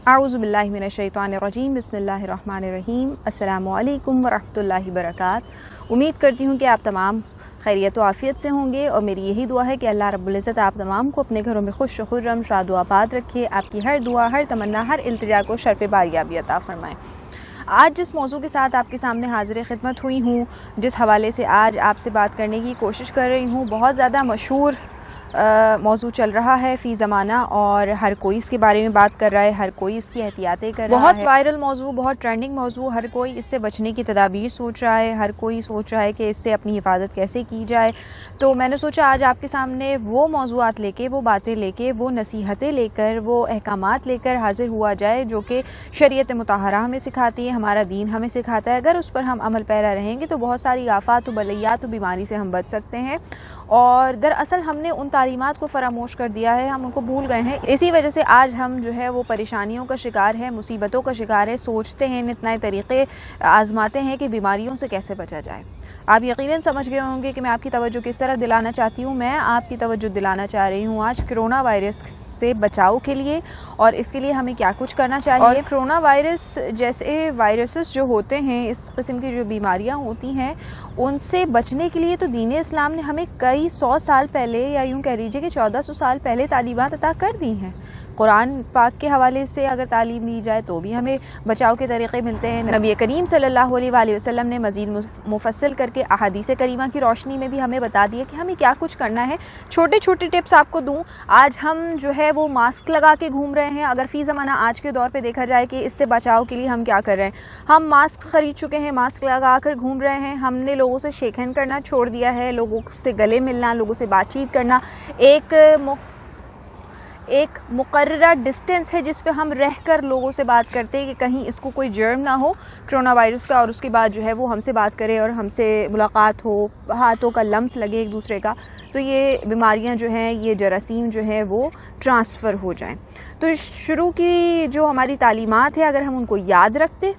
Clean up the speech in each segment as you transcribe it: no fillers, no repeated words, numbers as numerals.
اعوذ باللہ من الشیطان الرجیم، بسم اللہ الرحمن الرحیم۔ السلام علیکم ورحمۃ اللہ وبرکاتہ۔ امید کرتی ہوں کہ آپ تمام خیریت و عافیت سے ہوں گے، اور میری یہی دعا ہے کہ اللہ رب العزت آپ تمام کو اپنے گھروں میں خوش و خرم، شاد و آباد رکھے، آپ کی ہر دعا، ہر تمنا، ہر التجا کو شرف باریابی عطا فرمائے۔ آج جس موضوع کے ساتھ آپ کے سامنے حاضر خدمت ہوئی ہوں، جس حوالے سے آج آپ سے بات کرنے کی کوشش کر رہی ہوں، بہت زیادہ مشہور موضوع چل رہا ہے فی زمانہ، اور ہر کوئی اس کے بارے میں بات کر رہا ہے، ہر کوئی اس کی احتیاطیں کر رہا ہے۔ بہت وائرل موضوع، بہت ٹرینڈنگ موضوع، ہر کوئی اس سے بچنے کی تدابیر سوچ رہا ہے، ہر کوئی سوچ رہا ہے کہ اس سے اپنی حفاظت کیسے کی جائے۔ تو میں نے سوچا آج آپ کے سامنے وہ موضوعات لے کے، وہ باتیں لے کے، وہ نصیحتیں لے کر، وہ احکامات لے کر حاضر ہوا جائے جو کہ شریعت مطہرہ ہمیں سکھاتی ہے، ہمارا دین ہمیں سکھاتا ہے۔ اگر اس پر ہم عمل پیرا رہیں گے تو بہت ساری آفات و بلیات و بیماری سے ہم بچ سکتے ہیں، اور دراصل ہم نے ان تعلیمات کو فراموش کر دیا ہے، ہم ان کو بھول گئے ہیں۔ اسی وجہ سے آج ہم جو ہے وہ پریشانیوں کا شکار ہے، مصیبتوں کا شکار ہے، سوچتے ہیں، نت نئے طریقے آزماتے ہیں کہ بیماریوں سے کیسے بچا جائے۔ آپ یقیناً سمجھ گئے ہوں گے کہ میں آپ کی توجہ کس طرح دلانا چاہتی ہوں۔ میں آپ کی توجہ دلانا چاہ رہی ہوں آج کرونا وائرس سے بچاؤ کے لیے، اور اس کے لیے ہمیں کیا کچھ کرنا چاہیے۔ اور کرونا وائرس جیسے وائرسز جو ہوتے ہیں، اس قسم کی جو بیماریاں ہوتی ہیں، ان سے بچنے کے لیے تو دین اسلام نے ہمیں کئی 100 سال پہلے، یا یوں کہہ لیجیے کہ 1400 سال پہلے تعلیمات عطا کر دی ہیں۔ قرآن پاک کے حوالے سے اگر تعلیم دی جائے تو بھی ہمیں بچاؤ کے طریقے ملتے ہیں۔ نبی کریم صلی اللہ علیہ وآلہ وسلم نے مزید مفصل کر کے احادیث کریمہ کی روشنی میں بھی ہمیں بتا دیا کہ ہمیں کیا کچھ کرنا ہے۔ چھوٹے چھوٹے ٹپس آپ کو دوں، آج ہم جو ہے وہ ماسک لگا کے گھوم رہے ہیں۔ اگر فی زمانہ آج کے دور پہ دیکھا جائے کہ اس سے بچاؤ کے لیے ہم کیا کر رہے ہیں، ہم ماسک خرید چکے ہیں، ماسک لگا کر گھوم رہے ہیں۔ ہم نے لوگوں سے شیک ہینڈ کرنا چھوڑ دیا ہے، لوگوں سے گلے ملنا، لوگوں سے بات چیت کرنا، ایک مقررہ ڈسٹینس ہے جس پہ ہم رہ کر لوگوں سے بات کرتے ہیں کہ کہیں اس کو کوئی جرم نہ ہو کرونا وائرس کا، اور اس کے بعد جو ہے وہ ہم سے بات کرے اور ہم سے ملاقات ہو، ہاتھوں کا لمس لگے ایک دوسرے کا، تو یہ بیماریاں جو ہیں، یہ جراثیم جو ہے وہ ٹرانسفر ہو جائیں۔ تو شروع کی جو ہماری تعلیمات ہے، اگر ہم ان کو یاد رکھتے،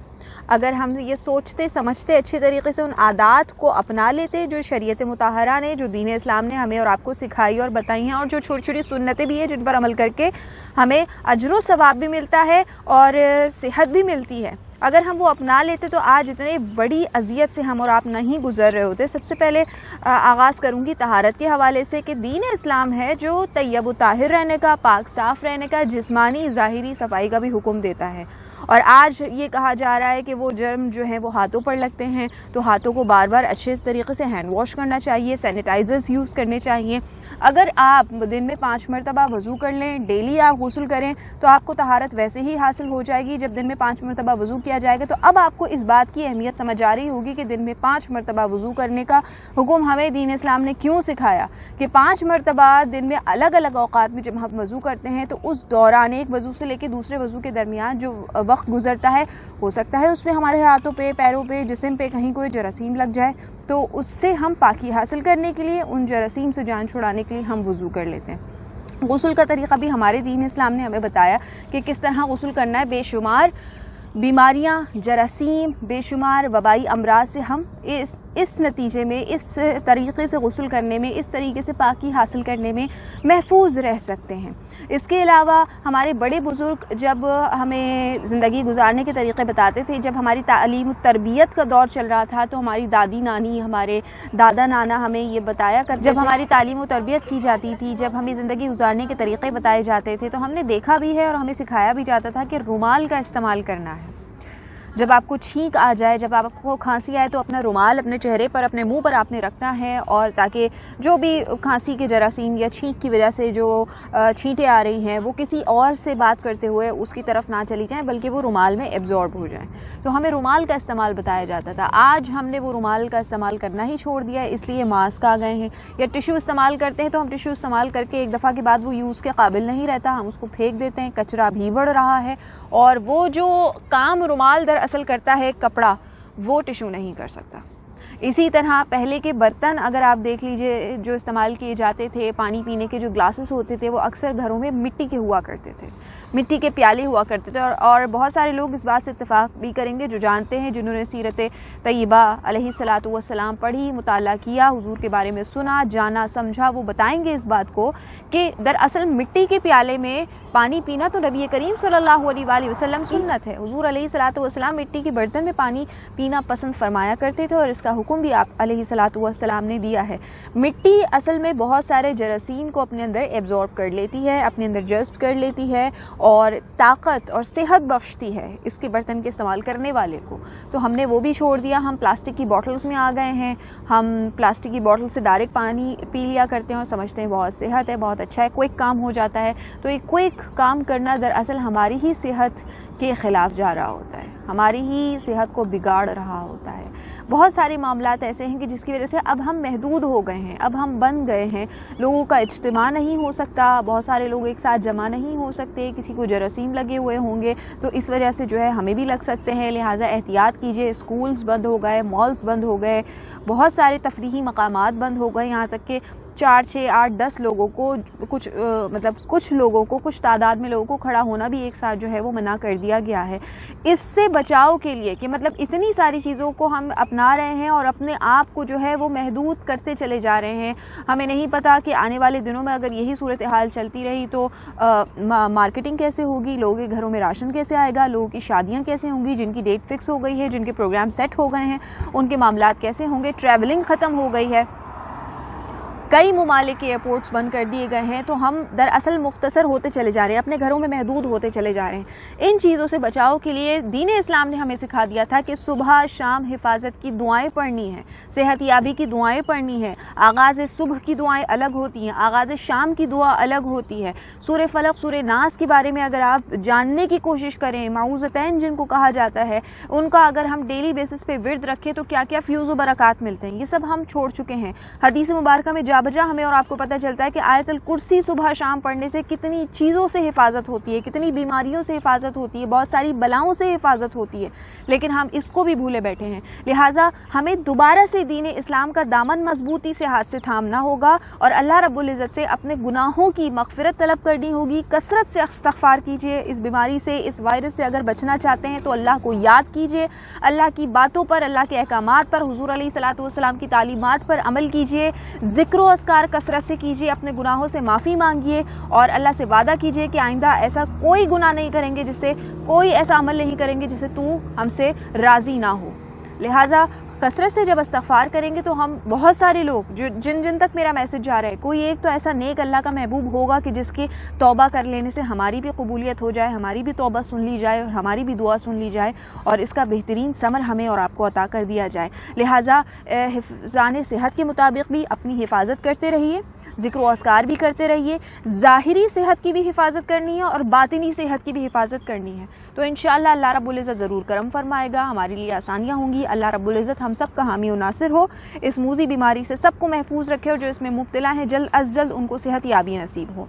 اگر ہم یہ سوچتے سمجھتے اچھے طریقے سے ان عادات کو اپنا لیتے جو شریعت مطہرہ نے، جو دین اسلام نے ہمیں اور آپ کو سکھائی اور بتائی ہیں، اور جو چھوٹی چھوٹی سنتیں بھی ہیں جن پر عمل کر کے ہمیں اجر و ثواب بھی ملتا ہے اور صحت بھی ملتی ہے، اگر ہم وہ اپنا لیتے تو آج اتنے بڑی اذیت سے ہم اور آپ نہیں گزر رہے ہوتے۔ سب سے پہلے آغاز کروں گی طہارت کے حوالے سے کہ دین اسلام ہے جو طیب و طاہر رہنے کا، پاک صاف رہنے کا، جسمانی ظاہری صفائی کا بھی حکم دیتا ہے۔ اور آج یہ کہا جا رہا ہے کہ وہ جرم جو ہیں وہ ہاتھوں پر لگتے ہیں، تو ہاتھوں کو بار بار اچھے طریقے سے ہینڈ واش کرنا چاہیے، سینیٹائزرز یوز کرنے چاہیے۔ اگر آپ دن میں 5 مرتبہ وضو کر لیں، ڈیلی آپ غسل کریں، تو آپ کو طہارت ویسے ہی حاصل ہو جائے گی۔ جب دن میں 5 مرتبہ وضو کیا جائے گا تو اب آپ کو اس بات کی اہمیت سمجھ آ رہی ہوگی کہ دن میں 5 مرتبہ وضو کرنے کا حکم ہمیں دین اسلام نے کیوں سکھایا، کہ 5 مرتبہ دن میں الگ الگ اوقات میں جب ہم وضو کرتے ہیں تو اس دوران ایک وضو سے لے کے دوسرے وضو کے درمیان جو وقت گزرتا ہے، ہو سکتا ہے اس میں ہمارے ہاتھوں پہ، پیروں پہ، جسم پہ کہیں کوئی جراثیم لگ جائے، تو اس سے ہم پاکی حاصل کرنے کے لیے، ان جراثیم سے جان چھڑانے کے لیے ہم وضو کر لیتے ہیں۔ غسل کا طریقہ بھی ہمارے دین اسلام نے ہمیں بتایا کہ کس طرح غسل کرنا ہے۔ بے شمار بیماریاں، جراثیم، بے شمار وبائی امراض سے ہم اس نتیجے میں، اس طریقے سے غسل کرنے میں، اس طریقے سے پاکی حاصل کرنے میں محفوظ رہ سکتے ہیں۔ اس کے علاوہ ہمارے بڑے بزرگ جب ہمیں زندگی گزارنے کے طریقے بتاتے تھے، جب ہماری تعلیم و تربیت کا دور چل رہا تھا تو ہماری دادی نانی، ہمارے دادا نانا ہمیں یہ بتایا کرتے تھے، جب ہماری تعلیم و تربیت کی جاتی تھی، جب ہمیں زندگی گزارنے کے طریقے بتائے جاتے تھے، تو ہم نے دیکھا بھی ہے اور ہمیں سکھایا بھی جاتا تھا کہ رومال کا استعمال کرنا ہے۔ جب آپ کو چھینک آ جائے، جب آپ کو کھانسی آئے، تو اپنا رومال اپنے چہرے پر، اپنے منہ پر آپ نے رکھنا ہے، اور تاکہ جو بھی کھانسی کے جراثیم یا چھینک کی وجہ سے جو چھینٹیں آ رہی ہیں وہ کسی اور سے بات کرتے ہوئے اس کی طرف نہ چلی جائیں، بلکہ وہ رومال میں ایبزارب ہو جائیں۔ تو ہمیں رومال کا استعمال بتایا جاتا تھا۔ آج ہم نے وہ رومال کا استعمال کرنا ہی چھوڑ دیا ہے، اس لیے ماسک آ گئے ہیں، یا ٹیشو استعمال کرتے ہیں تو ہم ٹیشو استعمال کر کے ایک دفعہ کے بعد وہ یوز کے قابل نہیں رہتا، ہم اس کو پھینک دیتے ہیں، کچرا بھی بڑھ رہا ہے، اور وہ جو کام رومال دراصل کرتا ہے کپڑا، وہ ٹیشو نہیں کر سکتا۔ اسی طرح پہلے کے برتن اگر آپ دیکھ لیجئے جو استعمال کیے جاتے تھے، پانی پینے کے جو گلاسز ہوتے تھے وہ اکثر گھروں میں مٹی کے ہوا کرتے تھے۔ مٹی کے پیالے ہوا کرتے تھے. اور بہت سارے لوگ اس بات سے اتفاق بھی کریں گے جو جانتے ہیں, جنہوں نے سیرت طیبہ علیہ الصلاۃ والسلام پڑھی, مطالعہ کیا, حضور کے بارے میں سنا, جانا, سمجھا, وہ بتائیں گے اس بات کو کہ دراصل مٹی کے پیالے میں پانی پینا تو نبی کریم صلی اللہ علیہ وآلہ وسلم سنت ہے. حضور علیہ الصلاۃ والسلام مٹی کے برتن میں پانی پینا پسند فرمایا کرتے تھے اور اس کا حکم بھی آپ علیہ الصلاۃ والسلام نے دیا ہے. مٹی اصل میں بہت سارے جراثیم کو اپنے اندر ایبزارب کر لیتی ہے, اپنے اندر جذب کر لیتی ہے اور طاقت اور صحت بخشتی ہے اس کے برتن کے استعمال کرنے والے کو. تو ہم نے وہ بھی چھوڑ دیا, ہم پلاسٹک کی بوٹلز میں آ گئے ہیں. ہم پلاسٹک کی بوٹل سے ڈائریکٹ پانی پی لیا کرتے ہیں اور سمجھتے ہیں بہت صحت ہے, بہت اچھا ہے, کوئک کام ہو جاتا ہے. تو ایک کوئک کام کرنا دراصل ہماری ہی صحت کے خلاف جا رہا ہوتا ہے, ہماری ہی صحت کو بگاڑ رہا ہوتا ہے. بہت سارے معاملات ایسے ہیں کہ جس کی وجہ سے اب ہم محدود ہو گئے ہیں, اب ہم بن گئے ہیں, لوگوں کا اجتماع نہیں ہو سکتا, بہت سارے لوگ ایک ساتھ جمع نہیں ہو سکتے, کسی کو جراثیم لگے ہوئے ہوں گے تو اس وجہ سے جو ہے ہمیں بھی لگ سکتے ہیں. لہٰذا احتیاط کیجیے. اسکولز بند ہو گئے, مالز بند ہو گئے, بہت سارے تفریحی مقامات بند ہو گئے, یہاں تک کہ 4, 6, 8, 10 لوگوں کو کچھ لوگوں کو, کچھ تعداد میں لوگوں کو کھڑا ہونا بھی ایک ساتھ جو ہے وہ منع کر دیا گیا ہے. اس سے بچاؤ کے لیے کہ مطلب اتنی ساری چیزوں کو ہم اپنا رہے ہیں اور اپنے آپ کو جو ہے وہ محدود کرتے چلے جا رہے ہیں. ہمیں نہیں پتا کہ آنے والے دنوں میں اگر یہی صورتحال چلتی رہی تو مارکیٹنگ کیسے ہوگی, لوگوں کے گھروں میں راشن کیسے آئے گا, لوگوں کی شادیاں کیسے ہوں گی, جن کی ڈیٹ فکس ہو گئی ہے, جن کے پروگرام سیٹ ہو گئے ہیں, ان کے معاملات کیسے ہوں گے. ٹریولنگ ختم ہو گئی ہے, کئی ممالک کے ایئرپورٹس بند کر دیے گئے ہیں. تو ہم دراصل مختصر ہوتے چلے جا رہے ہیں, اپنے گھروں میں محدود ہوتے چلے جا رہے ہیں. ان چیزوں سے بچاؤ کے لیے دین اسلام نے ہمیں سکھا دیا تھا کہ صبح شام حفاظت کی دعائیں پڑھنی ہیں, صحت یابی کی دعائیں پڑھنی ہیں. آغاز صبح کی دعائیں الگ ہوتی ہیں, آغاز شام کی دعا الگ ہوتی ہے. سورہ فلق, سورہ ناس کے بارے میں اگر آپ جاننے کی کوشش کریں, معوذتین جن کو کہا جاتا ہے, ان کا اگر ہم ڈیلی بیسس پہ ورد رکھیں تو کیا کیا فیوز و برکات ملتے ہیں, یہ سب ہم چھوڑ چکے ہیں. حدیث مبارکہ میں بجا ہمیں اور آپ کو پتہ چلتا ہے کہ آیت الکرسی صبح شام پڑھنے سے کتنی چیزوں سے حفاظت ہوتی ہے, کتنی بیماریوں سے حفاظت ہوتی ہے, بہت ساری بلاؤں سے حفاظت ہوتی ہے, لیکن ہم اس کو بھی بھولے بیٹھے ہیں. لہٰذا ہمیں دوبارہ سے دین اسلام کا دامن مضبوطی سے ہاتھ سے تھامنا ہوگا اور اللہ رب العزت سے اپنے گناہوں کی مغفرت طلب کرنی ہوگی. کثرت سے استغفار کیجیے. اس بیماری سے, اس وائرس سے اگر بچنا چاہتے ہیں تو اللہ کو یاد کیجیے, اللہ کی باتوں پر, اللہ کے احکامات پر, حضور علیہ الصلاۃ والسلام کی تعلیمات پر عمل کیجیے. ذکر و اذکار کثرت سے کیجیے, اپنے گناہوں سے معافی مانگیے اور اللہ سے وعدہ کیجیے کہ آئندہ ایسا کوئی گناہ نہیں کریں گے, جس سے کوئی ایسا عمل نہیں کریں گے جس سے تو ہم سے راضی نہ ہو. لہٰذا کثرت سے جب استغفار کریں گے تو ہم بہت سارے لوگ جن تک میرا میسج جا رہا ہے, کوئی ایک تو ایسا نیک اللہ کا محبوب ہوگا کہ جس کی توبہ کر لینے سے ہماری بھی قبولیت ہو جائے, ہماری بھی توبہ سن لی جائے اور ہماری بھی دعا سن لی جائے اور اس کا بہترین ثمر ہمیں اور آپ کو عطا کر دیا جائے. لہٰذا حفظان صحت کے مطابق بھی اپنی حفاظت کرتے رہیے, ذکر و اذکار بھی کرتے رہیے. ظاہری صحت کی بھی حفاظت کرنی ہے اور باطنی صحت کی بھی حفاظت کرنی ہے. تو انشاءاللہ اللہ رب العزت ضرور کرم فرمائے گا, ہمارے لیے آسانیاں ہوں گی. اللہ رب العزت ہم سب کا حامی و ناصر ہو, اس موذی بیماری سے سب کو محفوظ رکھے اور جو اس میں مبتلا ہیں جلد از جلد ان کو صحت یابی نصیب ہو.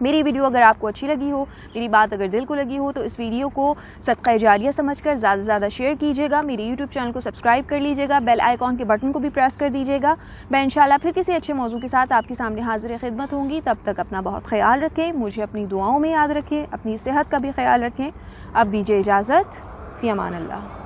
میری ویڈیو اگر آپ کو اچھی لگی ہو, میری بات اگر دل کو لگی ہو تو اس ویڈیو کو صدقہ جاریہ سمجھ کر زیادہ سے زیادہ شیئر کیجیے گا. میرے یوٹیوب چینل کو سبسکرائب کر لیجیے گا, بیل آئیکن کے بٹن کو بھی پریس کر دیجیے گا. میں انشاءاللہ پھر کسی اچھے موضوع کے ساتھ آپ کے سامنے حاضر خدمت ہوں گی. تب تک اپنا بہت خیال رکھیں, مجھے اپنی دعاؤں میں یاد رکھیں, اپنی صحت کا بھی خیال رکھیں. اب دیجیے اجازت, فی امان اللہ.